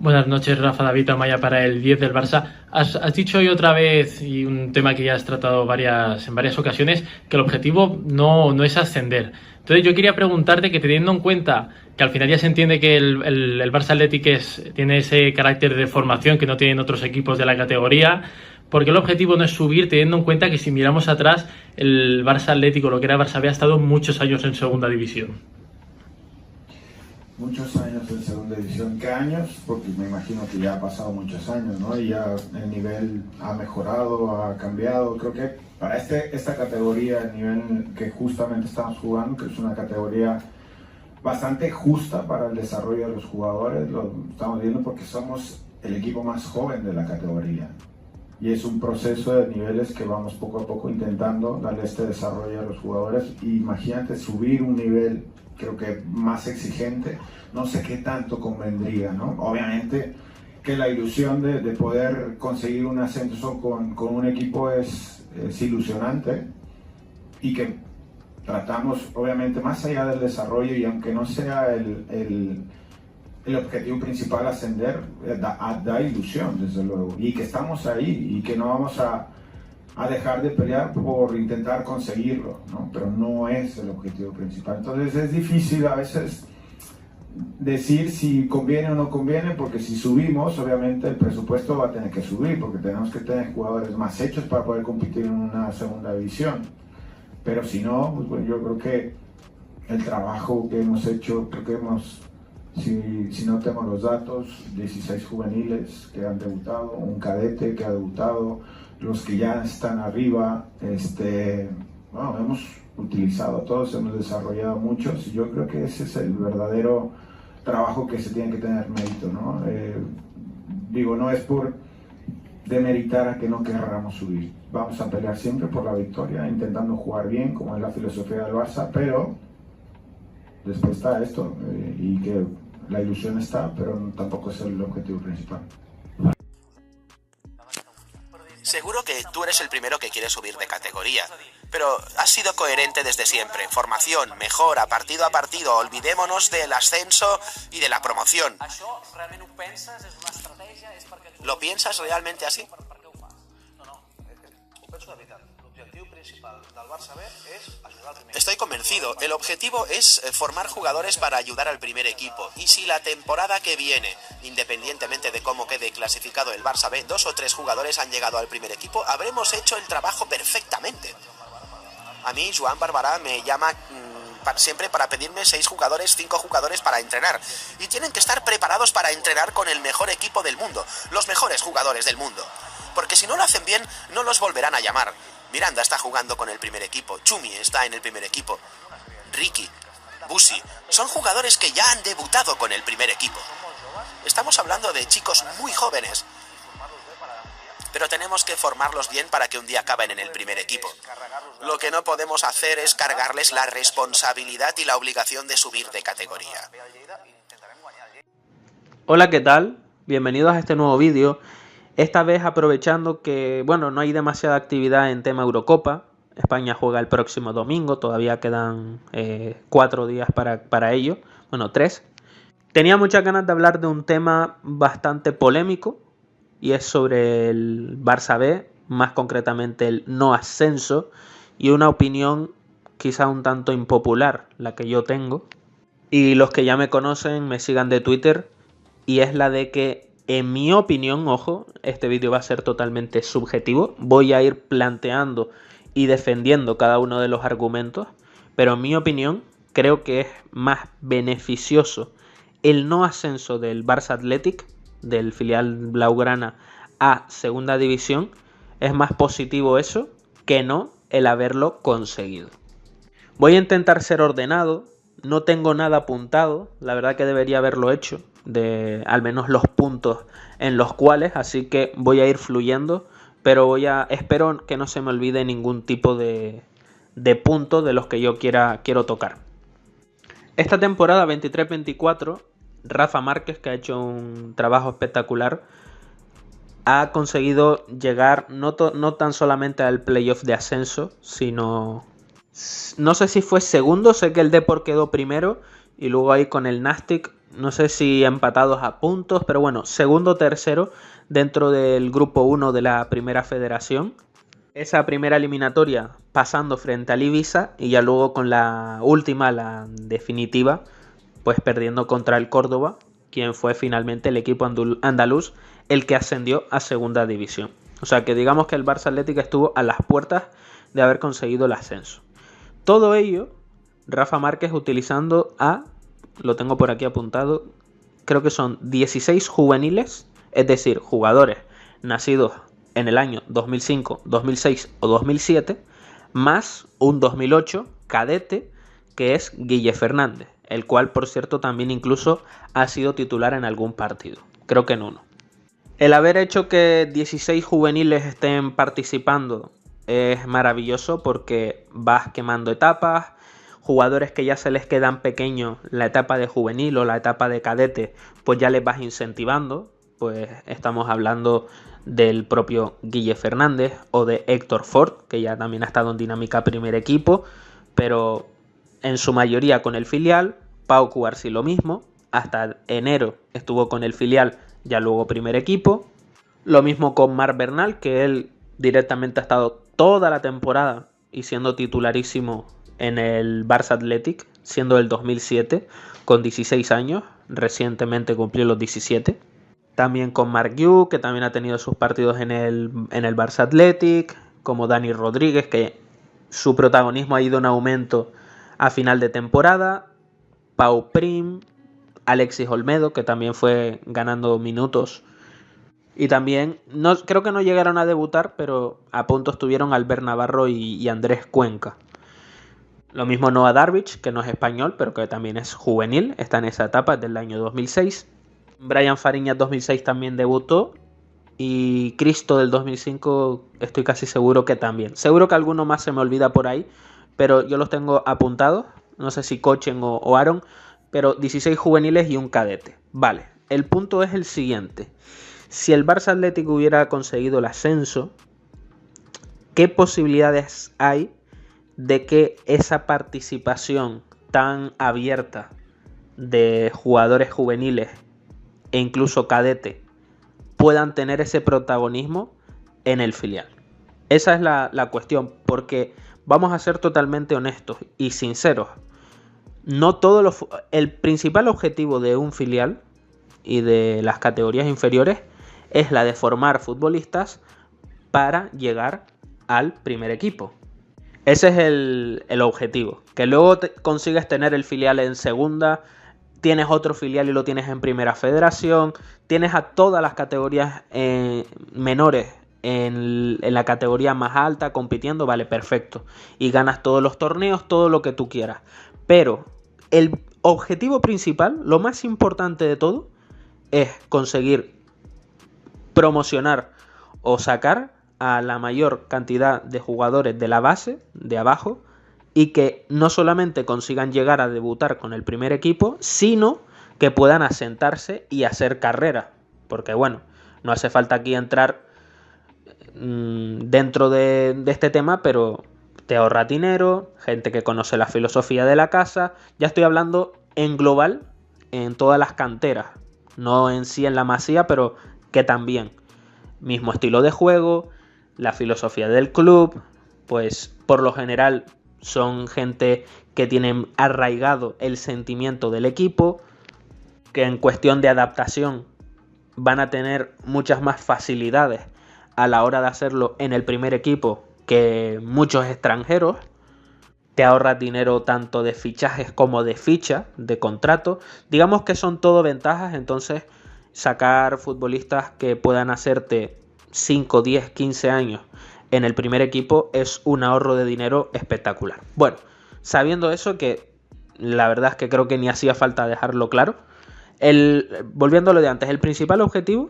Buenas noches, Rafa, David Amaya para el 10 del Barça. Has dicho hoy otra vez, y un tema que ya has tratado en varias ocasiones, que el objetivo no es ascender. Entonces yo quería preguntarte que, teniendo en cuenta que al final ya se entiende que el Barça Athletic tiene ese carácter de formación que no tienen otros equipos de la categoría, ¿por qué el objetivo no es subir, teniendo en cuenta que, si miramos atrás, el Barça Atlético, lo que era Barça B, ha estado muchos años en segunda división? Muchos años en segunda división. ¿Qué años? Porque me imagino que ya ha pasado muchos años, ¿no? Y ya el nivel ha mejorado, ha cambiado. Creo que para esta categoría, el nivel que justamente estamos jugando, que es una categoría bastante justa para el desarrollo de los jugadores, lo estamos viendo porque somos el equipo más joven de la categoría. Y es un proceso de niveles que vamos poco a poco intentando darle este desarrollo a los jugadores. Y imagínate subir un nivel, creo que más exigente, no sé qué tanto convendría, ¿no? Obviamente que la ilusión de poder conseguir un ascenso con un equipo es ilusionante, y que tratamos, obviamente, más allá del desarrollo, y aunque no sea el objetivo principal ascender, da ilusión, desde luego, y que estamos ahí y que no vamos a dejar de pelear por intentar conseguirlo, ¿no? Pero no es el objetivo principal. Entonces es difícil a veces decir si conviene o no conviene, porque si subimos, obviamente el presupuesto va a tener que subir, porque tenemos que tener jugadores más hechos para poder competir en una segunda división. Pero si no, pues bueno, yo creo que el trabajo que hemos hecho, creo que si no tengo los datos, 16 juveniles que han debutado, un cadete que ha debutado, los que ya están arriba, bueno, hemos utilizado a todos, hemos desarrollado muchos, y yo creo que ese es el verdadero trabajo que se tiene que tener mérito, ¿no? Digo, no es por demeritar a que no querramos subir. Vamos a pelear siempre por la victoria, intentando jugar bien, como es la filosofía del Barça, pero después está esto, y que la ilusión está, pero tampoco es el objetivo principal. Seguro que tú eres el primero que quiere subir de categoría, pero has sido coherente desde siempre. Formación, mejora, partido a partido. Olvidémonos del ascenso y de la promoción. ¿Lo piensas realmente así? Estoy convencido. El objetivo es formar jugadores para ayudar al primer equipo. Y si la temporada que viene, independientemente de cómo quede clasificado el Barça B, 2 o 3 jugadores han llegado al primer equipo, habremos hecho el trabajo perfectamente. A mí, Joan Barbará me llama siempre para pedirme 6 jugadores, 5 jugadores para entrenar. Y tienen que estar preparados para entrenar con el mejor equipo del mundo, los mejores jugadores del mundo. Porque si no lo hacen bien, no los volverán a llamar. Miranda está jugando con el primer equipo, Chumi está en el primer equipo, Ricky, Busi, son jugadores que ya han debutado con el primer equipo. Estamos hablando de chicos muy jóvenes, pero tenemos que formarlos bien para que un día acaben en el primer equipo. Lo que no podemos hacer es cargarles la responsabilidad y la obligación de subir de categoría. Hola, ¿qué tal? Bienvenidos a este nuevo vídeo. Esta vez aprovechando que, bueno, no hay demasiada actividad en tema Eurocopa. España juega el próximo domingo, todavía quedan 4 días para ello, bueno, 3. Tenía muchas ganas de hablar de un tema bastante polémico, y es sobre el Barça B, más concretamente el no ascenso, y una opinión quizá un tanto impopular, la que yo tengo, y los que ya me conocen me sigan de Twitter, y es la de que, en mi opinión, ojo, este vídeo va a ser totalmente subjetivo, voy a ir planteando y defendiendo cada uno de los argumentos, pero en mi opinión creo que es más beneficioso el no ascenso del Barça Athletic, del filial blaugrana, a segunda división. Es más positivo eso que no el haberlo conseguido. Voy a intentar ser ordenado, no tengo nada apuntado, la verdad que debería haberlo hecho, de al menos los puntos en los cuales, así que voy a ir fluyendo, pero espero que no se me olvide ningún tipo de punto de los que yo quiero tocar. Esta temporada 23-24, Rafa Márquez, que ha hecho un trabajo espectacular, ha conseguido llegar no tan solamente al playoff de ascenso, sino, no sé si fue segundo, sé que el Depor quedó primero, y luego ahí con el Nastic no sé si empatados a puntos, pero bueno, segundo, tercero dentro del grupo 1 de la Primera Federación. Esa primera eliminatoria pasando frente al Ibiza y ya luego con la última, la definitiva, pues perdiendo contra el Córdoba, quien fue finalmente el equipo andaluz el que ascendió a segunda división. O sea que digamos que el Barça Atlético estuvo a las puertas de haber conseguido el ascenso. Todo ello, Rafa Márquez utilizando lo tengo por aquí apuntado, creo que son 16 juveniles, es decir, jugadores nacidos en el año 2005, 2006 o 2007, más un 2008 cadete que es Guille Fernández, el cual por cierto también incluso ha sido titular en algún partido, creo que en uno. El haber hecho que 16 juveniles estén participando es maravilloso porque vas quemando etapas, jugadores que ya se les quedan pequeños la etapa de juvenil o la etapa de cadete, pues ya les vas incentivando, pues estamos hablando del propio Guille Fernández o de Héctor Ford, que ya también ha estado en Dinámica Primer Equipo, pero en su mayoría con el filial. Pau Cubarsí lo mismo, hasta enero estuvo con el filial, ya luego Primer Equipo. Lo mismo con Marc Bernal, que él directamente ha estado toda la temporada y siendo titularísimo en el Barça Athletic, siendo el 2007, con 16 años, recientemente cumplió los 17. También con Marc Yu, que también ha tenido sus partidos en el Barça Athletic, como Dani Rodríguez, que su protagonismo ha ido en aumento a final de temporada, Pau Prim, Alexis Olmedo, que también fue ganando minutos, y también, creo que no llegaron a debutar, pero a punto estuvieron Albert Navarro y Andrés Cuenca. Lo mismo Noah Darvich, que no es español, pero que también es juvenil, está en esa etapa del año 2006. Brian Fariñas 2006 también debutó y Cristo del 2005 estoy casi seguro que también. Seguro que alguno más se me olvida por ahí, pero yo los tengo apuntados, no sé si Cochen o Aaron, pero 16 juveniles y un cadete. Vale, el punto es el siguiente. Si el Barça Atlético hubiera conseguido el ascenso, ¿qué posibilidades hay de que esa participación tan abierta de jugadores juveniles e incluso cadete puedan tener ese protagonismo en el filial? Esa es la cuestión, porque vamos a ser totalmente honestos y sinceros. No el principal objetivo de un filial y de las categorías inferiores es la de formar futbolistas para llegar al primer equipo. Ese es el objetivo. Que luego consigues tener el filial en segunda, tienes otro filial y lo tienes en Primera Federación, tienes a todas las categorías menores en la categoría más alta compitiendo, vale, perfecto. Y ganas todos los torneos, todo lo que tú quieras. Pero el objetivo principal, lo más importante de todo, es conseguir promocionar o sacar a la mayor cantidad de jugadores de la base, de abajo, y que no solamente consigan llegar a debutar con el primer equipo, sino que puedan asentarse y hacer carrera. Porque bueno, no hace falta aquí entrar dentro de este tema, pero te ahorra dinero, gente que conoce la filosofía de la casa. Ya estoy hablando en global, en todas las canteras, no en sí en la Masía, pero que también. Mismo estilo de juego, la filosofía del club, pues por lo general son gente que tienen arraigado el sentimiento del equipo, que en cuestión de adaptación van a tener muchas más facilidades a la hora de hacerlo en el primer equipo que muchos extranjeros. Te ahorras dinero tanto de fichajes como de ficha, de contrato. Digamos que son todo ventajas, entonces sacar futbolistas que puedan hacerte 5, 10, 15 años en el primer equipo es un ahorro de dinero espectacular. Bueno, sabiendo eso, que la verdad es que creo que ni hacía falta dejarlo claro, volviendo a lo de antes, el principal objetivo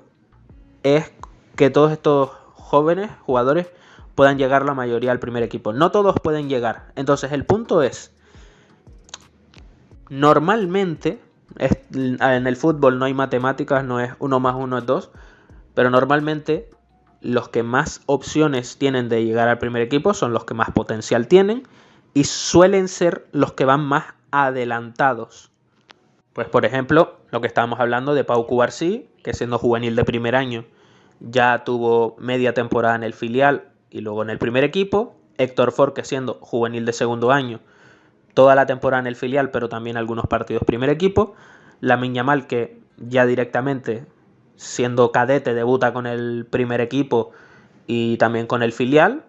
es que todos estos jóvenes jugadores puedan llegar la mayoría al primer equipo. No todos pueden llegar. Entonces el punto es, normalmente, en el fútbol no hay matemáticas, no es 1 más 1 es 2, pero normalmente los que más opciones tienen de llegar al primer equipo son los que más potencial tienen y suelen ser los que van más adelantados Pues por ejemplo, lo que estábamos hablando de Pau Cubarsí, que siendo juvenil de primer año ya tuvo media temporada en el filial y luego en el primer equipo. Héctor Ford, que siendo juvenil de segundo año, toda la temporada en el filial, pero también algunos partidos primer equipo. Lamine Yamal, que ya directamente siendo cadete debuta con el primer equipo y también con el filial.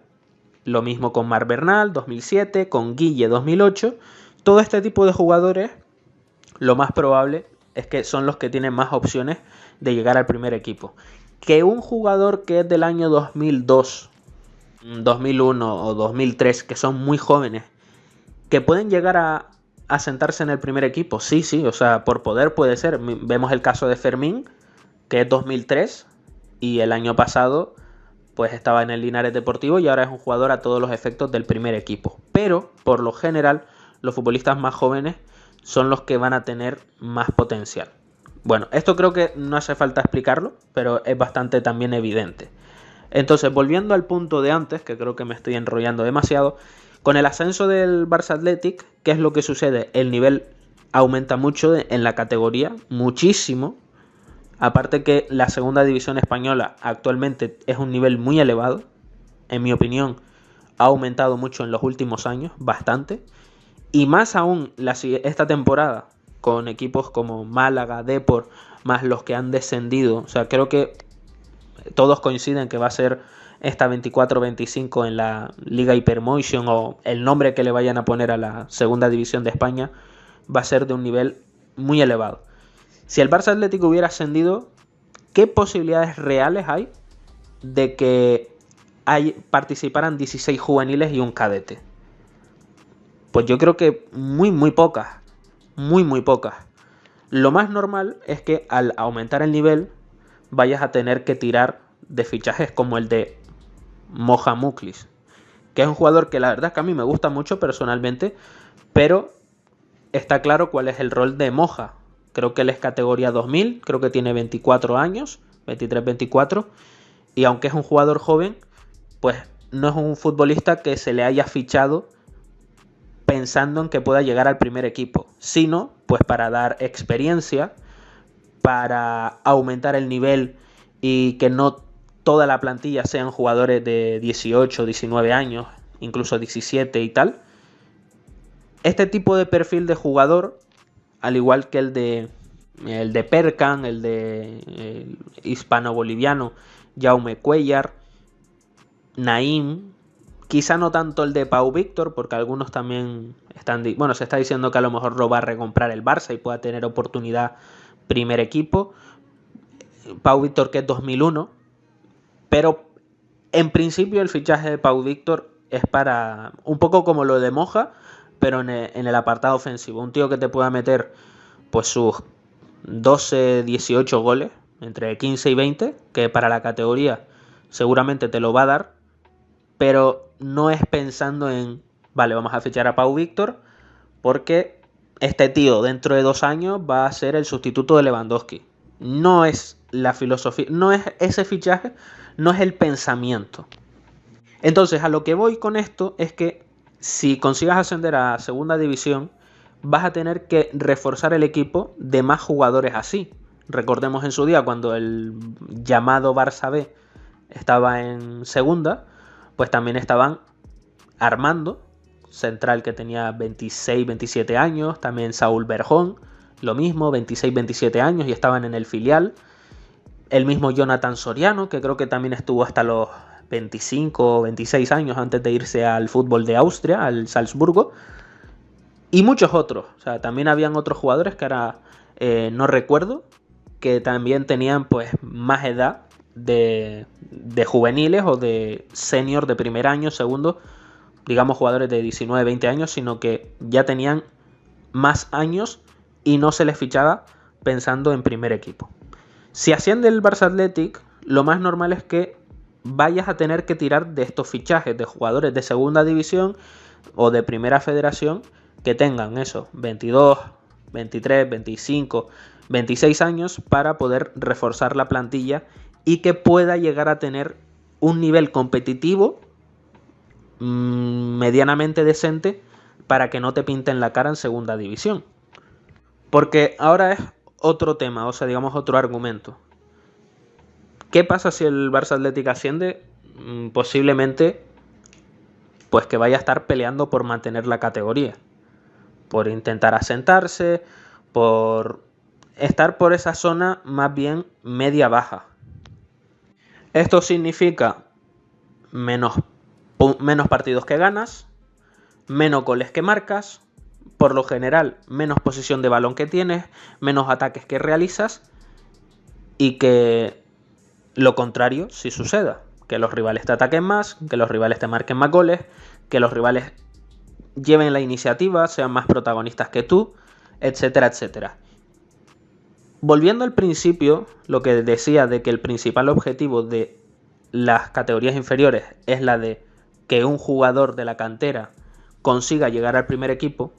Lo mismo con Marc Bernal, 2007, con Guille, 2008. Todo este tipo de jugadores, lo más probable es que son los que tienen más opciones de llegar al primer equipo. Que un jugador que es del año 2002, 2001 o 2003, que son muy jóvenes, que pueden llegar a sentarse en el primer equipo, sí, o sea, por poder puede ser. Vemos el caso de Fermín, que es 2003 y el año pasado pues estaba en el Linares Deportivo y ahora es un jugador a todos los efectos del primer equipo. Pero, por lo general, los futbolistas más jóvenes son los que van a tener más potencial. Bueno, esto creo que no hace falta explicarlo, pero es bastante también evidente. Entonces, volviendo al punto de antes, que creo que me estoy enrollando demasiado, con el ascenso del Barça Athletic, ¿qué es lo que sucede? El nivel aumenta mucho en la categoría, muchísimo. Aparte que la segunda división española actualmente es un nivel muy elevado. En mi opinión, ha aumentado mucho en los últimos años, bastante. Y más aún esta temporada, con equipos como Málaga, Depor, más los que han descendido. O sea, creo que todos coinciden que va a ser esta 24-25 en la Liga Hypermotion, o el nombre que le vayan a poner a la segunda división de España, va a ser de un nivel muy elevado. Si el Barça Atlético hubiera ascendido, ¿qué posibilidades reales hay de que participaran 16 juveniles y un cadete? Pues yo creo que muy pocas. Muy pocas. Lo más normal es que al aumentar el nivel vayas a tener que tirar de fichajes como el de Moja Muklis, que es un jugador que la verdad es que a mí me gusta mucho personalmente, pero está claro cuál es el rol de Moja. Creo que él es categoría 2000, creo que tiene 24 años, 23-24, y aunque es un jugador joven, pues no es un futbolista que se le haya fichado pensando en que pueda llegar al primer equipo, sino pues para dar experiencia, para aumentar el nivel y que no toda la plantilla sean jugadores de 18, 19 años, incluso 17 y tal. Este tipo de perfil de jugador, al igual que el de Perkan, el hispano-boliviano Jaume Cuellar, Naim, quizá no tanto el de Pau Víctor, porque algunos también se está diciendo que a lo mejor lo va a recomprar el Barça y pueda tener oportunidad primer equipo. Pau Víctor, que es 2001, pero en principio el fichaje de Pau Víctor es para un poco como lo de Moja, pero en el apartado ofensivo. Un tío que te pueda meter pues sus 12, 18 goles, entre 15 y 20, que para la categoría seguramente te lo va a dar, pero no es pensando en, vale, vamos a fichar a Pau Víctor porque este tío dentro de 2 años va a ser el sustituto de Lewandowski. No es la filosofía, no es ese fichaje, no es el pensamiento. Entonces, a lo que voy con esto es que si consigas ascender a segunda división, vas a tener que reforzar el equipo de más jugadores así. Recordemos en su día cuando el llamado Barça B estaba en segunda, pues también estaban Armando, central, que tenía 26, 27 años, también Saúl Berjón, lo mismo, 26, 27 años y estaban en el filial. El mismo Jonathan Soriano, que creo que también estuvo hasta los 25 o 26 años antes de irse al fútbol de Austria, al Salzburgo. Y muchos otros. O sea, también habían otros jugadores que ahora no recuerdo, que también tenían pues más edad de juveniles o de senior de primer año, segundo, digamos jugadores de 19, 20 años, sino que ya tenían más años y no se les fichaba pensando en primer equipo. Si asciende el Barça Athletic, lo más normal es que vayas a tener que tirar de estos fichajes de jugadores de segunda división o de primera federación que tengan eso, 22, 23, 25, 26 años para poder reforzar la plantilla y que pueda llegar a tener un nivel competitivo medianamente decente para que no te pinten la cara en segunda división. Porque ahora es otro tema, o sea, digamos otro argumento. ¿Qué pasa si el Barça Athletic asciende? Posiblemente pues que vaya a estar peleando por mantener la categoría, por intentar asentarse, por estar por esa zona más bien media-baja. Esto significa menos partidos que ganas, menos goles que marcas, por lo general menos posesión de balón que tienes, menos ataques que realizas, y que lo contrario sí suceda, que los rivales te ataquen más, que los rivales te marquen más goles, que los rivales lleven la iniciativa, sean más protagonistas que tú, etcétera, etcétera. Volviendo al principio, lo que decía de que el principal objetivo de las categorías inferiores es la de que un jugador de la cantera consiga llegar al primer equipo,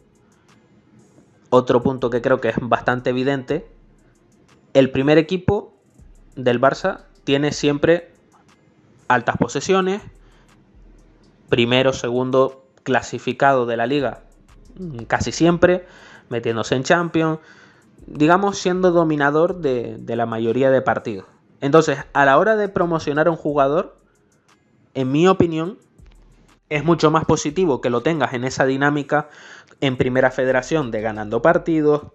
otro punto que creo que es bastante evidente, el primer equipo del Barça tiene siempre altas posesiones, primero, segundo clasificado de la liga casi siempre, metiéndose en Champions, digamos siendo dominador de la mayoría de partidos. Entonces, a la hora de promocionar a un jugador, en mi opinión, es mucho más positivo que lo tengas en esa dinámica en Primera Federación de ganando partidos,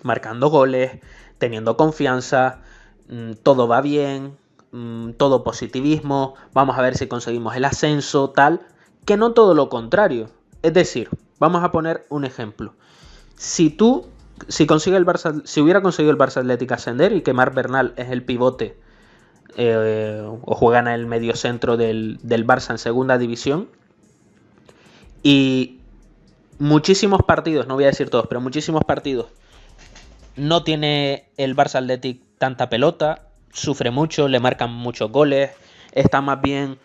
marcando goles, teniendo confianza, todo va bien, todo positivismo, vamos a ver si conseguimos el ascenso, tal, que no todo lo contrario. Es decir, vamos a poner un ejemplo. Si hubiera conseguido el Barça Athletic ascender y que Marc Bernal es el pivote o juegan en el mediocentro del Barça en segunda división, y muchísimos partidos, no voy a decir todos, pero muchísimos partidos no tiene el Barça Athletic tanta pelota, sufre mucho, le marcan muchos goles, está más bien,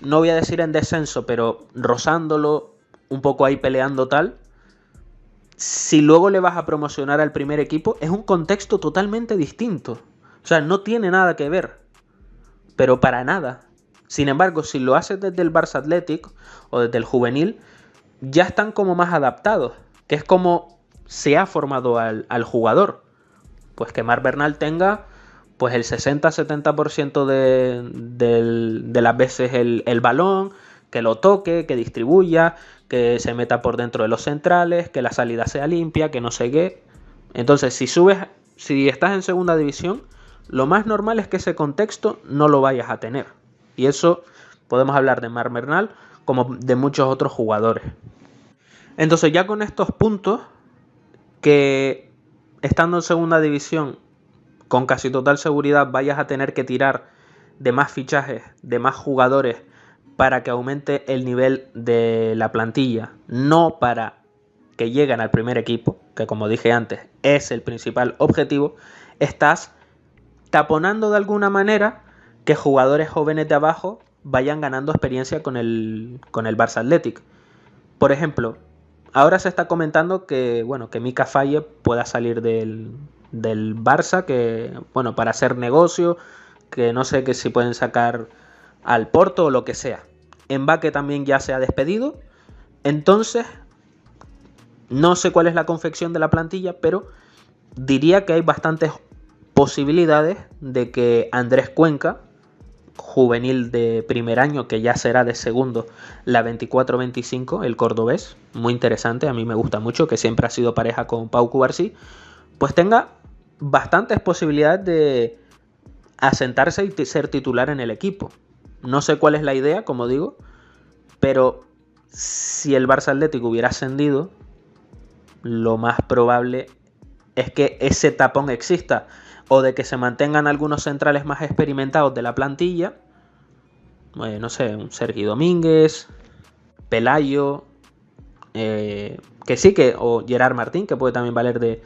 no voy a decir en descenso, pero rozándolo, un poco ahí peleando tal. Si luego le vas a promocionar al primer equipo, es un contexto totalmente distinto. O sea, no tiene nada que ver, pero para nada. Sin embargo, si lo haces desde el Barça Athletic o desde el juvenil, ya están como más adaptados, que es como se ha formado al jugador. Pues que Marc Bernal tenga pues el 60-70% de las veces el balón, que lo toque, que distribuya, que se meta por dentro de los centrales, que la salida sea limpia, que no se qué. Entonces, si estás en segunda división, lo más normal es que ese contexto no lo vayas a tener. Y eso podemos hablar de Marc Bernal como de muchos otros jugadores. Entonces, ya con estos puntos, que estando en segunda división, con casi total seguridad vayas a tener que tirar de más fichajes, de más jugadores, para que aumente el nivel de la plantilla, no para que lleguen al primer equipo, que como dije antes es el principal objetivo, estás taponando de alguna manera que jugadores jóvenes de abajo vayan ganando experiencia con el Barça Athletic. Por ejemplo, ahora se está comentando que, bueno, que Mika Faye pueda salir del Barça, que, bueno, para hacer negocio, que no sé que si pueden sacar al Porto o lo que sea. Mbappé también ya se ha despedido. Entonces, no sé cuál es la confección de la plantilla, pero diría que hay bastantes posibilidades de que Andrés Cuenca, juvenil de primer año, que ya será de segundo la 24-25, el cordobés, muy interesante, a mí me gusta mucho, que siempre ha sido pareja con Pau Cubarsí, pues tenga bastantes posibilidades de asentarse y ser titular en el equipo. No sé cuál es la idea, como digo, pero si el Barça Athletic hubiera ascendido, lo más probable es que ese tapón exista, o de que se mantengan algunos centrales más experimentados de la plantilla, no sé, un Sergi Domínguez, Pelayo, o Gerard Martín, que puede también valer de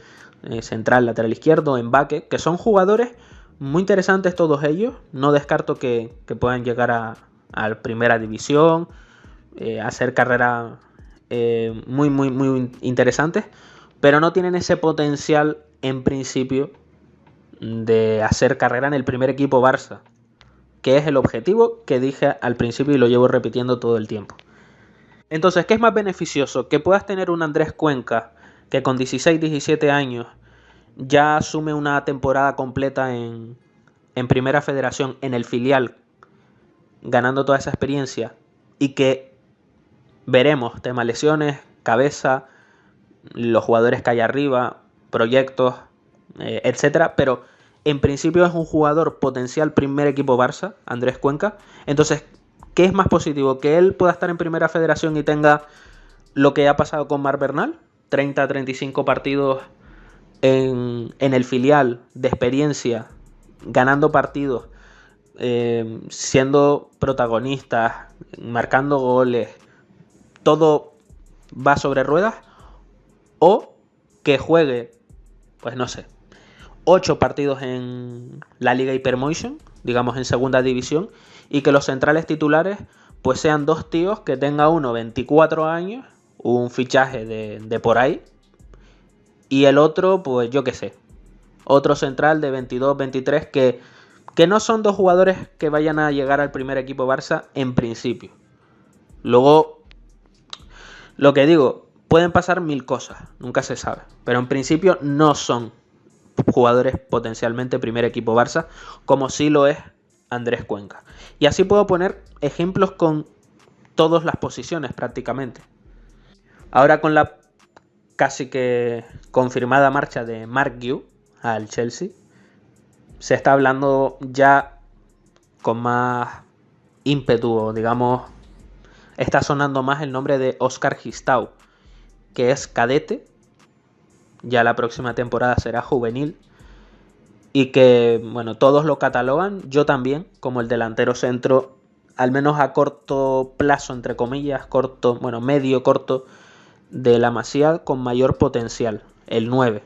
central, lateral izquierdo, Mbappé, que son jugadores muy interesantes todos ellos. No descarto que puedan llegar a primera división, hacer carreras muy, muy, muy interesantes, pero no tienen ese potencial en principio de hacer carrera en el primer equipo Barça, que es el objetivo que dije al principio y lo llevo repitiendo todo el tiempo. Entonces, ¿qué es más beneficioso? Que puedas tener un Andrés Cuenca que con 16, 17 años ya asume una temporada completa en Primera Federación, en el filial, ganando toda esa experiencia, y que veremos tema lesiones, cabeza, los jugadores que hay arriba, proyectos, etcétera, pero en principio es un jugador potencial primer equipo Barça, Andrés Cuenca. Entonces, ¿qué es más positivo? ¿Que él pueda estar en Primera Federación y tenga lo que ha pasado con Marc Bernal? 30, 35 partidos en el filial de experiencia, ganando partidos, siendo protagonistas, marcando goles, todo va sobre ruedas, o que juegue, pues no sé, 8 partidos en la Liga Hypermotion, digamos en segunda división, y que los centrales titulares pues sean 2 tíos que tenga uno 24 años, un fichaje de por ahí, y el otro, pues yo qué sé, otro central de 22, 23, que no son 2 jugadores que vayan a llegar al primer equipo Barça en principio. Luego, lo que digo, pueden pasar 1000 cosas, nunca se sabe, pero en principio no son jugadores potencialmente primer equipo Barça, como sí lo es Andrés Cuenca. Y así puedo poner ejemplos con todas las posiciones prácticamente. Ahora, con la casi que confirmada marcha de Marc Guiu al Chelsea, se está hablando ya con más ímpetu, o digamos, está sonando más el nombre de Óscar Gistau, que es cadete, ya la próxima temporada será juvenil, y que, bueno, todos lo catalogan, yo también, como el delantero centro, al menos a corto plazo, entre comillas, corto, bueno, medio corto, de la Masía con mayor potencial, el 9.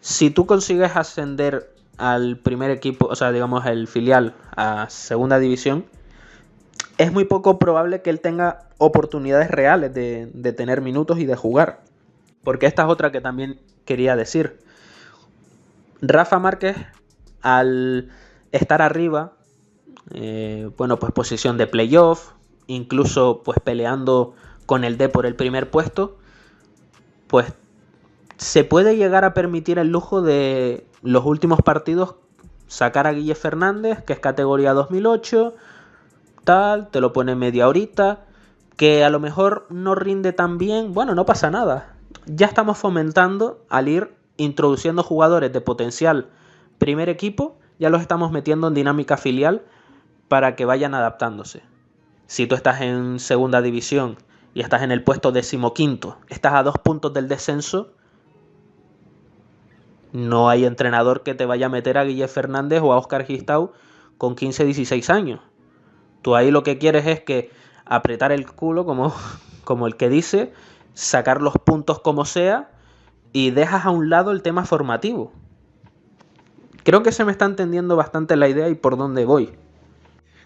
Si tú consigues ascender al primer equipo, o sea, digamos el filial, a segunda división, es muy poco probable que él tenga oportunidades reales de tener minutos y de jugar. Porque esta es otra que también quería decir. Rafa Márquez, al estar arriba, bueno, pues posición de playoff, incluso pues peleando con el D por el primer puesto, pues se puede llegar a permitir el lujo de los últimos partidos sacar a Guille Fernández, que es categoría 2008, tal, te lo pone media horita, que a lo mejor no rinde tan bien, bueno, no pasa nada. Ya estamos fomentando al ir introduciendo jugadores de potencial primer equipo, ya los estamos metiendo en dinámica filial para que vayan adaptándose. Si tú estás en segunda división y estás en el puesto 15º, estás a 2 puntos del descenso, no hay entrenador que te vaya a meter a Guille Fernández o a Óscar Gistau con 15, 16 años. Tú ahí lo que quieres es que apretar el culo, como el que dice, sacar los puntos como sea, y dejas a un lado el tema formativo. Creo que se me está entendiendo bastante la idea y por dónde voy.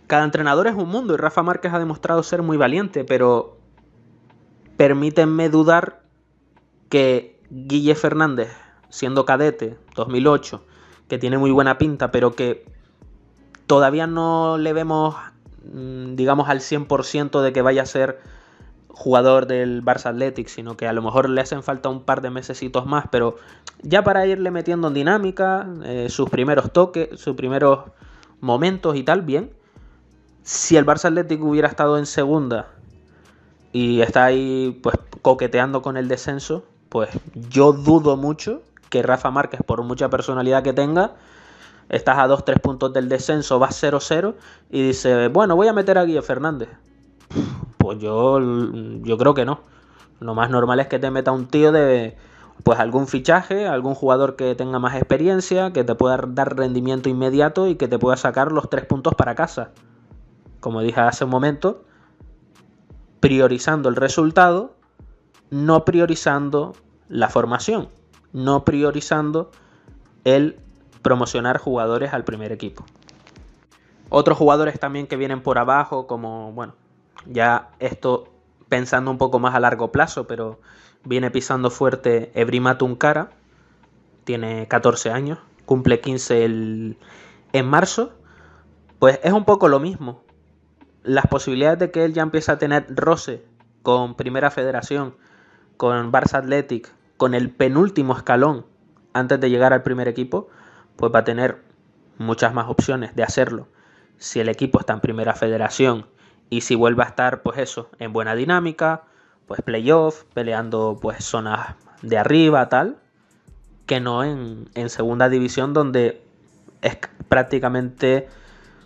Cada entrenador es un mundo y Rafa Márquez ha demostrado ser muy valiente, pero permítanme dudar que Guille Fernández, siendo cadete, 2008, que tiene muy buena pinta, pero que todavía no le vemos, digamos, al 100% de que vaya a ser jugador del Barça Athletic, sino que a lo mejor le hacen falta un par de mesecitos más, pero ya para irle metiendo en dinámica, sus primeros toques, sus primeros momentos y tal, bien. Si el Barça Athletic hubiera estado en segunda y está ahí pues coqueteando con el descenso, pues yo dudo mucho que Rafa Márquez, por mucha personalidad que tenga, estás a 2-3 puntos del descenso, vas 0-0 y dice, bueno, voy a meter a Guille Fernández. Pues yo creo que no. Lo más normal es que te meta un tío de pues algún fichaje, algún jugador que tenga más experiencia, que te pueda dar rendimiento inmediato y que te pueda sacar los 3 puntos para casa. Como dije hace un momento, priorizando el resultado, no priorizando la formación, no priorizando el promocionar jugadores al primer equipo. Otros jugadores también que vienen por abajo, como, bueno, ya esto pensando un poco más a largo plazo, pero viene pisando fuerte Ebrima Tunkara, tiene 14 años, cumple 15 en marzo, pues es un poco lo mismo. Las posibilidades de que él ya empiece a tener roce con Primera Federación, con Barça Athletic, con el penúltimo escalón antes de llegar al primer equipo, pues va a tener muchas más opciones de hacerlo. Si el equipo está en primera federación y si vuelve a estar, pues eso, en buena dinámica, pues playoff, peleando pues zonas de arriba, tal, que no en segunda división, donde es prácticamente,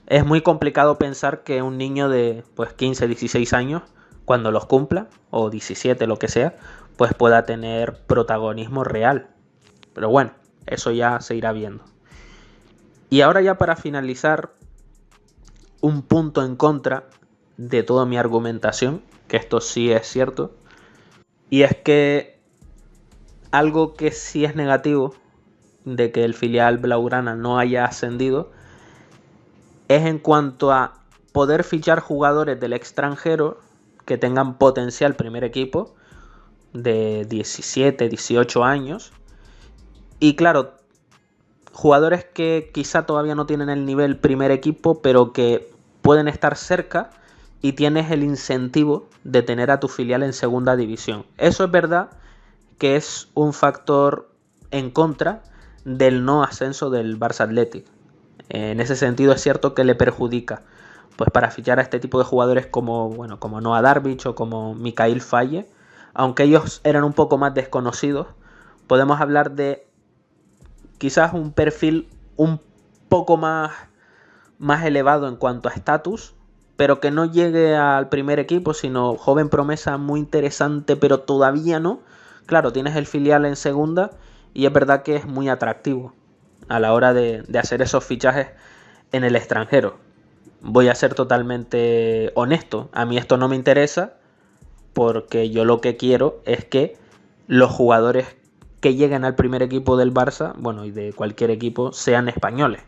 es muy complicado pensar que un niño de pues 15, 16 años, cuando los cumpla, o 17, lo que sea, pues pueda tener protagonismo real. Pero bueno, eso ya se irá viendo. Y ahora ya para finalizar, un punto en contra de toda mi argumentación, que esto sí es cierto, y es que algo que sí es negativo de que el filial blaugrana no haya ascendido es en cuanto a poder fichar jugadores del extranjero que tengan potencial primer equipo de 17, 18 años. Y claro, jugadores que quizá todavía no tienen el nivel primer equipo, pero que pueden estar cerca y tienes el incentivo de tener a tu filial en segunda división. Eso es verdad que es un factor en contra del no ascenso del Barça Athletic. En ese sentido es cierto que le perjudica, pues para fichar a este tipo de jugadores como Noah Darbic o como Mikhail Faye, aunque ellos eran un poco más desconocidos, podemos hablar de quizás un perfil un poco más elevado en cuanto a estatus, pero que no llegue al primer equipo, sino joven promesa muy interesante, pero todavía no. Claro, tienes el filial en segunda y es verdad que es muy atractivo a la hora de hacer esos fichajes en el extranjero. Voy a ser totalmente honesto, a mí esto no me interesa porque yo lo que quiero es que los jugadores que lleguen al primer equipo del Barça, bueno, y de cualquier equipo, sean españoles.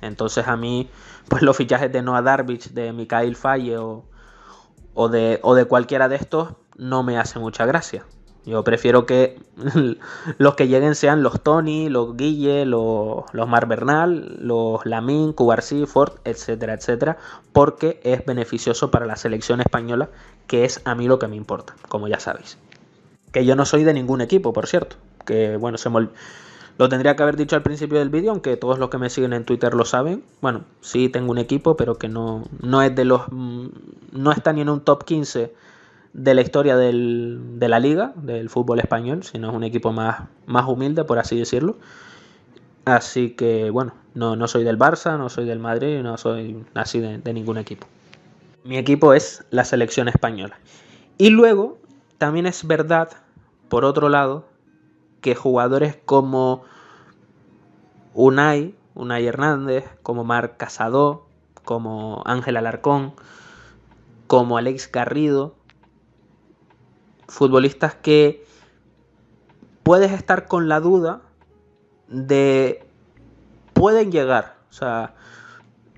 Entonces a mí, pues los fichajes de Noah Darbic, de Mikhail Faye o de cualquiera de estos no me hace mucha gracia. Yo prefiero que los que lleguen sean los Toni, los Guille, los Marc Bernal, los Lamine, Cubarsí, Ford, etcétera, etcétera, porque es beneficioso para la selección española, que es a mí lo que me importa, como ya sabéis. Que yo no soy de ningún equipo, por cierto, que bueno, lo tendría que haber dicho al principio del vídeo, aunque todos los que me siguen en Twitter lo saben. Bueno, sí tengo un equipo, pero que no es de los, no está ni en un top 15 de la historia de la liga, del fútbol español, sino es un equipo más humilde, por así decirlo. Así que bueno, no soy del Barça, no soy del Madrid, no soy así de ningún equipo. Mi equipo es la selección española. Y luego, también es verdad, por otro lado, que jugadores como Unai Hernández, como Marc Casado, como Ángel Alarcón, como Alex Garrido, futbolistas que puedes estar con la duda de pueden llegar, o sea,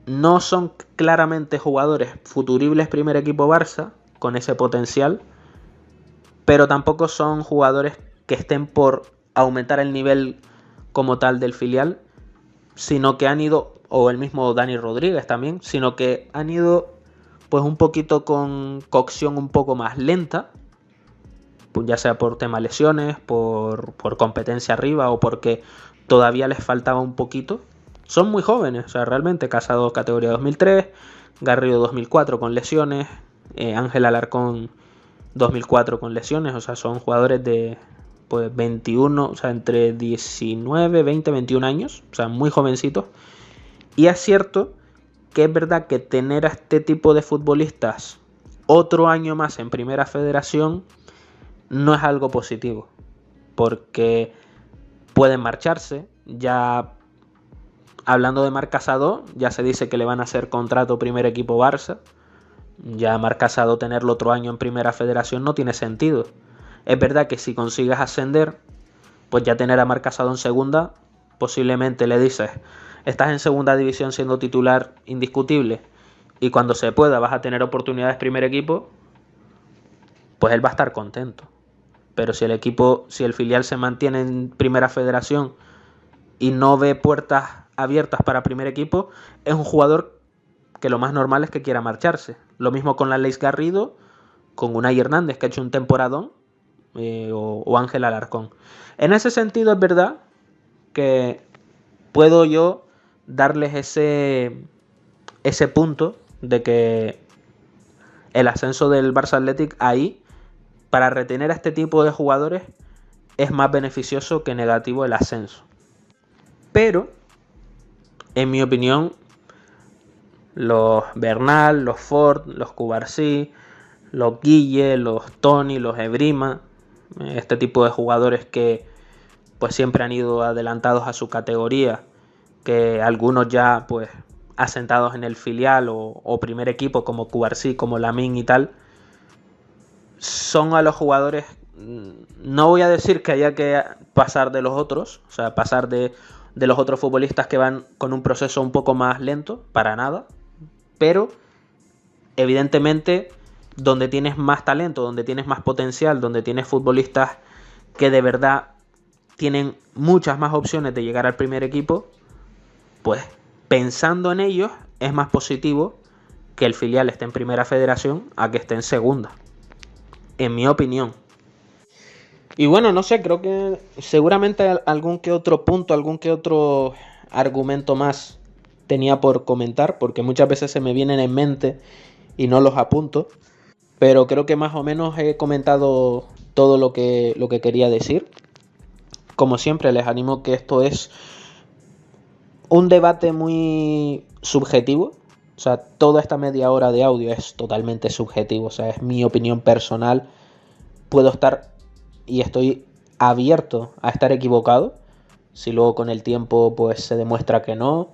no son claramente jugadores futuribles primer equipo Barça con ese potencial, pero tampoco son jugadores que estén por aumentar el nivel como tal del filial, sino que han ido, o el mismo Dani Rodríguez también, sino que han ido pues un poquito con cocción un poco más lenta, ya sea por tema lesiones, por competencia arriba o porque todavía les faltaba un poquito. Son muy jóvenes, o sea, realmente Casado categoría 2003, Garrido 2004 con lesiones, Ángel Alarcón 2004 con lesiones, o sea, son jugadores de pues 21, o sea, entre 19, 20, 21 años, o sea, muy jovencitos. Y es cierto que es verdad que tener a este tipo de futbolistas otro año más en Primera Federación no es algo positivo, porque pueden marcharse. Ya hablando de Marc Casado, ya se dice que le van a hacer contrato primer equipo Barça. Ya Marc Casado tenerlo otro año en Primera Federación no tiene sentido. Es verdad que si consigues ascender, pues ya tener a Marc Casado en segunda, posiblemente le dices, estás en segunda división siendo titular indiscutible y cuando se pueda vas a tener oportunidades primer equipo, pues él va a estar contento. Pero si el filial se mantiene en Primera Federación y no ve puertas abiertas para primer equipo, es un jugador que lo más normal es que quiera marcharse. Lo mismo con Alex Garrido, con Unai Hernández, que ha hecho un temporadón. o Ángel Alarcón. En ese sentido es verdad que puedo yo darles ese punto de que el ascenso del Barça Athletic ahí, para retener a este tipo de jugadores, es más beneficioso que negativo el ascenso. Pero, en mi opinión, los Bernal, los Ford, los Cubarsí, los Guille, los Toni, los Ebrima, este tipo de jugadores que pues siempre han ido adelantados a su categoría, que algunos ya pues asentados en el filial o primer equipo como Cubarsí, como Lamine y tal, son a los jugadores, no voy a decir que haya que pasar de los otros, o sea, pasar de los otros futbolistas que van con un proceso un poco más lento, para nada, pero evidentemente donde tienes más talento, donde tienes más potencial, donde tienes futbolistas que de verdad tienen muchas más opciones de llegar al primer equipo, pues pensando en ellos es más positivo que el filial esté en primera federación a que esté en segunda, en mi opinión. Y bueno, no sé, creo que seguramente algún que otro punto, algún que otro argumento más tenía por comentar, porque muchas veces se me vienen en mente y no los apunto, pero creo que más o menos he comentado todo lo que quería decir. Como siempre, les animo que esto es un debate muy subjetivo. O sea, toda esta media hora de audio es totalmente subjetivo. O sea, es mi opinión personal. Puedo estar y estoy abierto a estar equivocado. Si luego con el tiempo pues se demuestra que no,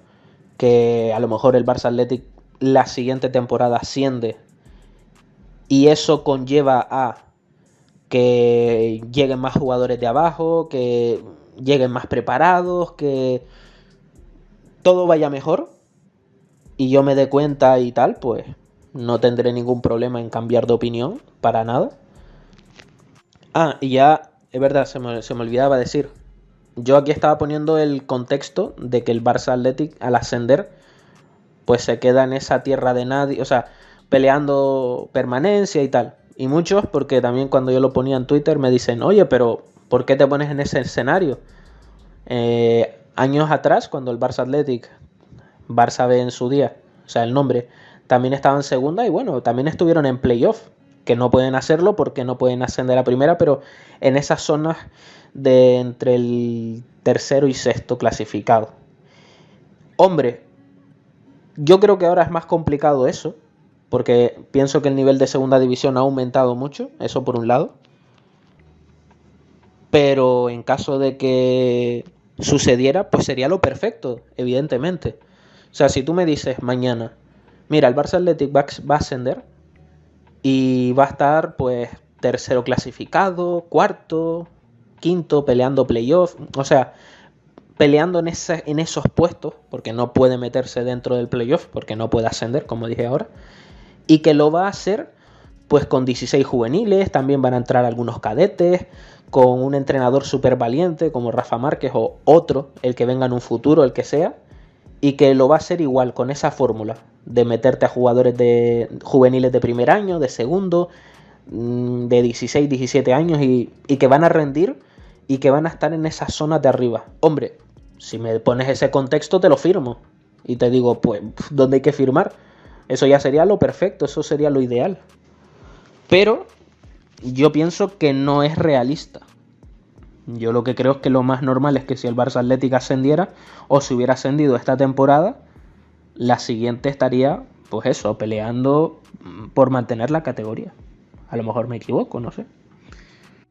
que a lo mejor el Barça Athletic la siguiente temporada asciende y eso conlleva a que lleguen más jugadores de abajo, que lleguen más preparados, que todo vaya mejor y yo me dé cuenta y tal, pues no tendré ningún problema en cambiar de opinión, para nada. Ah, y ya, es verdad, se me olvidaba decir, yo aquí estaba poniendo el contexto de que el Barça Athletic al ascender pues se queda en esa tierra de nadie, o sea, peleando permanencia y tal. Y muchos, porque también cuando yo lo ponía en Twitter me dicen, oye, pero ¿por qué te pones en ese escenario? Años atrás, cuando el Barça Athletic, Barça B en su día, o sea, el nombre, también estaba en segunda y bueno, también estuvieron en playoff, que no pueden hacerlo porque no pueden ascender a primera, pero en esas zonas de entre el tercero y sexto clasificado. Hombre, yo creo que ahora es más complicado eso, porque pienso que el nivel de segunda división ha aumentado mucho, eso por un lado. Pero en caso de que sucediera, pues sería lo perfecto, evidentemente. O sea, si tú me dices mañana, mira, el Barça Athletic va a ascender y va a estar pues tercero clasificado, cuarto, quinto, peleando playoff, o sea, peleando en esos puestos, porque no puede meterse dentro del playoff, porque no puede ascender, como dije ahora, y que lo va a hacer pues con 16 juveniles, también van a entrar algunos cadetes, con un entrenador súper valiente como Rafa Márquez o otro, el que venga en un futuro, el que sea, y que lo va a hacer igual con esa fórmula de meterte a jugadores de juveniles de primer año, de segundo, de 16, 17 años y que van a rendir y que van a estar en esas zonas de arriba. Hombre, si me pones ese contexto te lo firmo y te digo, pues, ¿dónde hay que firmar? Eso ya sería lo perfecto, eso sería lo ideal. Pero yo pienso que no es realista. Yo lo que creo es que lo más normal es que si el Barça Athletic ascendiera o si hubiera ascendido esta temporada, la siguiente estaría, pues eso, peleando por mantener la categoría. A lo mejor me equivoco, no sé.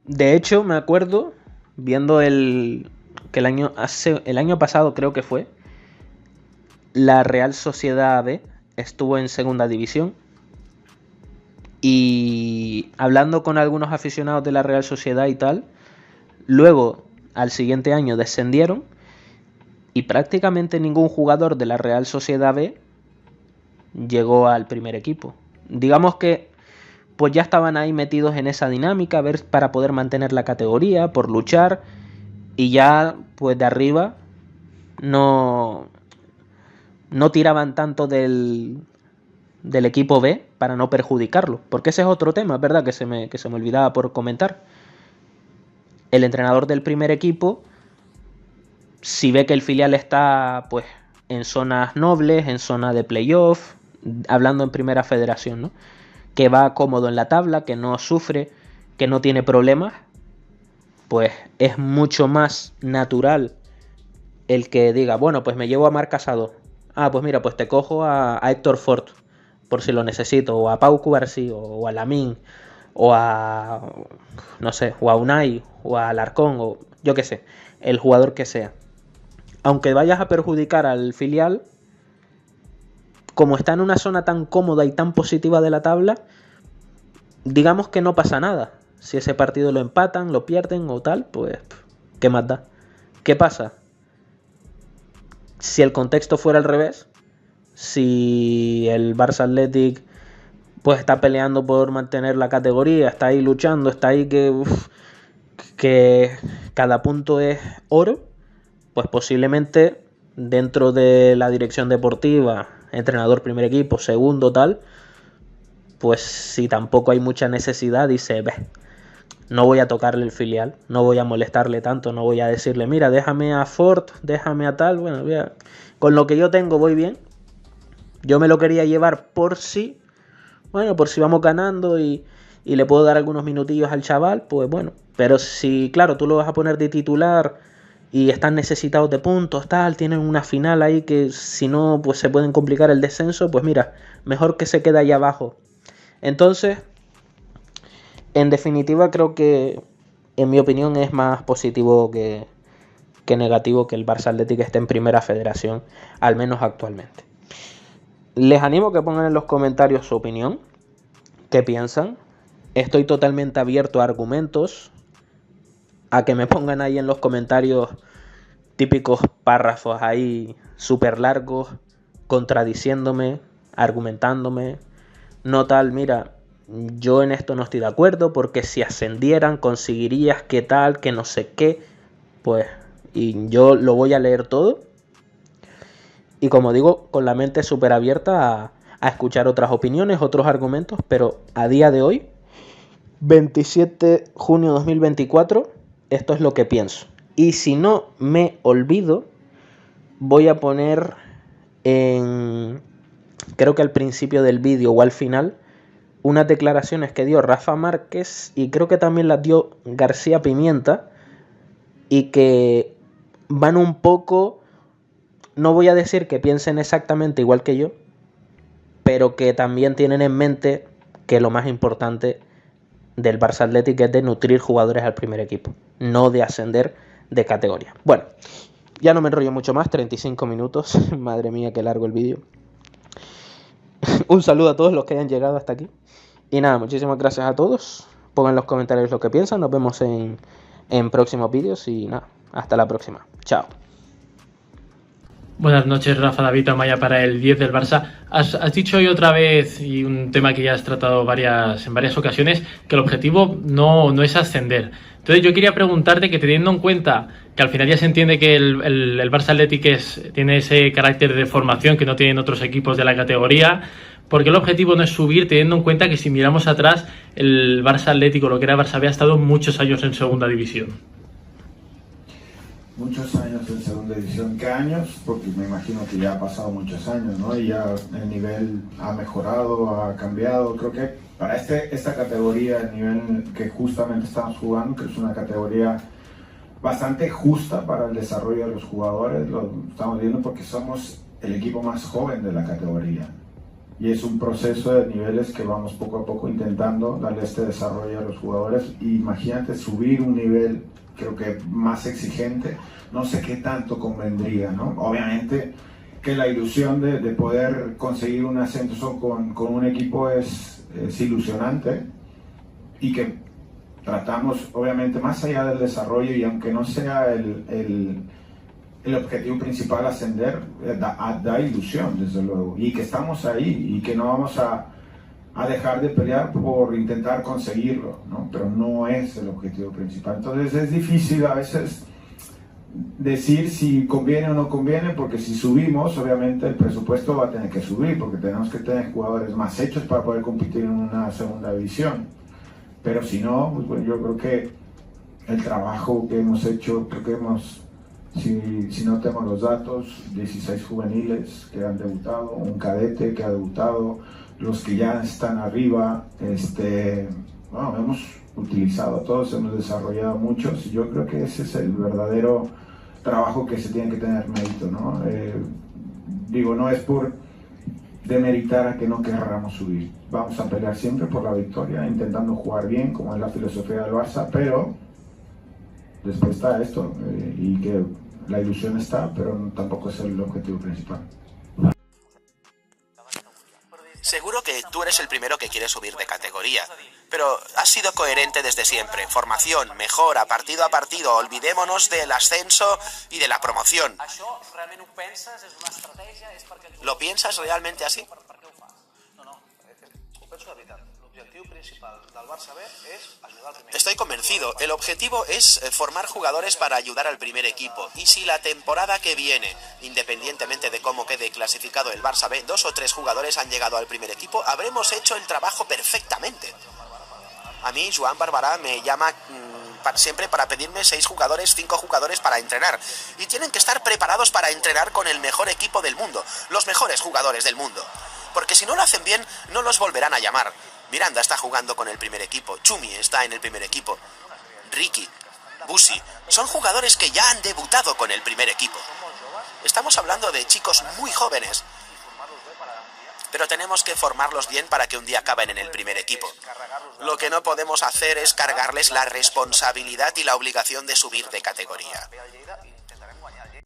De hecho, me acuerdo viendo que el año pasado creo que fue, la Real Sociedad B estuvo en segunda división y hablando con algunos aficionados de la Real Sociedad y tal, luego al siguiente año descendieron y prácticamente ningún jugador de la Real Sociedad B llegó al primer equipo. Digamos que pues ya estaban ahí metidos en esa dinámica, para poder mantener la categoría, por luchar, y ya pues de arriba no tiraban tanto del equipo B para no perjudicarlo, porque ese es otro tema, ¿verdad? Que se me olvidaba por comentar, el entrenador del primer equipo, si ve que el filial está pues en zonas nobles, en zona de playoff, hablando en primera federación, ¿no? Que va cómodo en la tabla, que no sufre, que no tiene problemas, pues es mucho más natural el que diga, bueno, pues me llevo a Marc Casado. Ah, pues mira, pues te cojo a Héctor Fort, por si lo necesito, o a Pau Cubarsí, o a Lamine, o a, no sé, o a Unai, o a Alarcón, o yo qué sé, el jugador que sea. Aunque vayas a perjudicar al filial, como está en una zona tan cómoda y tan positiva de la tabla, digamos que no pasa nada. Si ese partido lo empatan, lo pierden o tal, pues ¿qué más da? ¿Qué pasa? Si el contexto fuera al revés, si el Barça Athletic pues está peleando por mantener la categoría, está ahí luchando, está ahí que cada punto es oro, pues posiblemente dentro de la dirección deportiva, entrenador primer equipo, segundo tal, pues si tampoco hay mucha necesidad, dice, no voy a tocarle el filial, no voy a molestarle tanto, no voy a decirle, mira, déjame a Ford, déjame a tal, bueno, mira, con lo que yo tengo voy bien. Yo me lo quería llevar por si, bueno, por si vamos ganando y le puedo dar algunos minutillos al chaval, pues bueno. Pero si, claro, tú lo vas a poner de titular y están necesitados de puntos, tal, tienen una final ahí que si no, pues se pueden complicar el descenso, pues mira, mejor que se quede ahí abajo. Entonces, en definitiva, creo que, en mi opinión, es más positivo que negativo que el Barça Athletic esté en primera federación, al menos actualmente. Les animo a que pongan en los comentarios su opinión, qué piensan. Estoy totalmente abierto a argumentos, a que me pongan ahí en los comentarios típicos párrafos ahí súper largos, contradiciéndome, argumentándome. No tal, mira, yo en esto no estoy de acuerdo porque si ascendieran conseguirías que tal, que no sé qué, pues, y yo lo voy a leer todo. Y como digo, con la mente súper abierta a escuchar otras opiniones, otros argumentos, pero a día de hoy, 27 de junio de 2024, esto es lo que pienso. Y si no me olvido, voy a poner creo que al principio del vídeo o al final, unas declaraciones que dio Rafa Márquez y creo que también las dio García Pimienta y que van un poco, no voy a decir que piensen exactamente igual que yo, pero que también tienen en mente que lo más importante del Barça Athletic es de nutrir jugadores al primer equipo, no de ascender de categoría. Bueno, ya no me enrollo mucho más, 35 minutos, madre mía qué largo el vídeo. Un saludo a todos los que hayan llegado hasta aquí. Y nada, muchísimas gracias a todos. Pongan en los comentarios lo que piensan. Nos vemos en próximos vídeos y nada, hasta la próxima. Chao. Buenas noches, Rafa David Amaya para el 10 del Barça. Has dicho hoy otra vez, y un tema que ya has tratado en varias ocasiones, que el objetivo no es ascender. Entonces yo quería preguntarte que, teniendo en cuenta que al final ya se entiende que el Barça Athletic tiene ese carácter de formación que no tienen otros equipos de la categoría, porque el objetivo no es subir, teniendo en cuenta que si miramos atrás, el Barça Atlético, lo que era Barça B, ha estado muchos años en segunda división. Muchos años en segunda división. ¿Qué años? Porque me imagino que ya ha pasado muchos años, ¿no? Y ya el nivel ha mejorado, ha cambiado. Creo que para esta categoría, el nivel que justamente estamos jugando, que es una categoría bastante justa para el desarrollo de los jugadores, lo estamos viendo porque somos el equipo más joven de la categoría. Y es un proceso de niveles que vamos poco a poco intentando darle este desarrollo a los jugadores. Y imagínate subir un nivel, creo que más exigente, no sé qué tanto convendría, ¿no? Obviamente que la ilusión de poder conseguir un ascenso con un equipo es ilusionante y que tratamos, obviamente, más allá del desarrollo, y aunque no sea el objetivo principal ascender, da ilusión, desde luego, y que estamos ahí y que no vamos a dejar de pelear por intentar conseguirlo, ¿no? Pero no es el objetivo principal. Entonces es difícil a veces decir si conviene o no conviene, porque si subimos, obviamente el presupuesto va a tener que subir, porque tenemos que tener jugadores más hechos para poder competir en una segunda división. Pero si no, pues yo creo que el trabajo que hemos hecho, creo que si no tengo los datos, 16 juveniles que han debutado, un cadete que ha debutado, los que ya están arriba, bueno, hemos utilizado a todos, hemos desarrollado muchos, y yo creo que ese es el verdadero trabajo que se tiene que tener mérito, ¿no? Digo, no es por demeritar a que no querramos subir, vamos a pelear siempre por la victoria, intentando jugar bien, como es la filosofía del Barça, pero después está esto, y que la ilusión está, pero tampoco es el objetivo principal. Seguro que tú eres el primero que quiere subir de categoría, pero has sido coherente desde siempre. Formación, mejora, partido a partido, olvidémonos del ascenso y de la promoción. ¿Lo piensas realmente así? Estoy convencido, el objetivo es formar jugadores para ayudar al primer equipo, y si la temporada que viene, independientemente de cómo quede clasificado el Barça B, 2 o 3 jugadores han llegado al primer equipo, habremos hecho el trabajo perfectamente. A mí Joan Barbará me llama siempre para pedirme 6 jugadores, 5 jugadores para entrenar, y tienen que estar preparados para entrenar con el mejor equipo del mundo, los mejores jugadores del mundo, porque si no lo hacen bien, no los volverán a llamar. Miranda está jugando con el primer equipo, Chumi está en el primer equipo, Ricky, Busi, son jugadores que ya han debutado con el primer equipo. Estamos hablando de chicos muy jóvenes, pero tenemos que formarlos bien para que un día acaben en el primer equipo. Lo que no podemos hacer es cargarles la responsabilidad y la obligación de subir de categoría.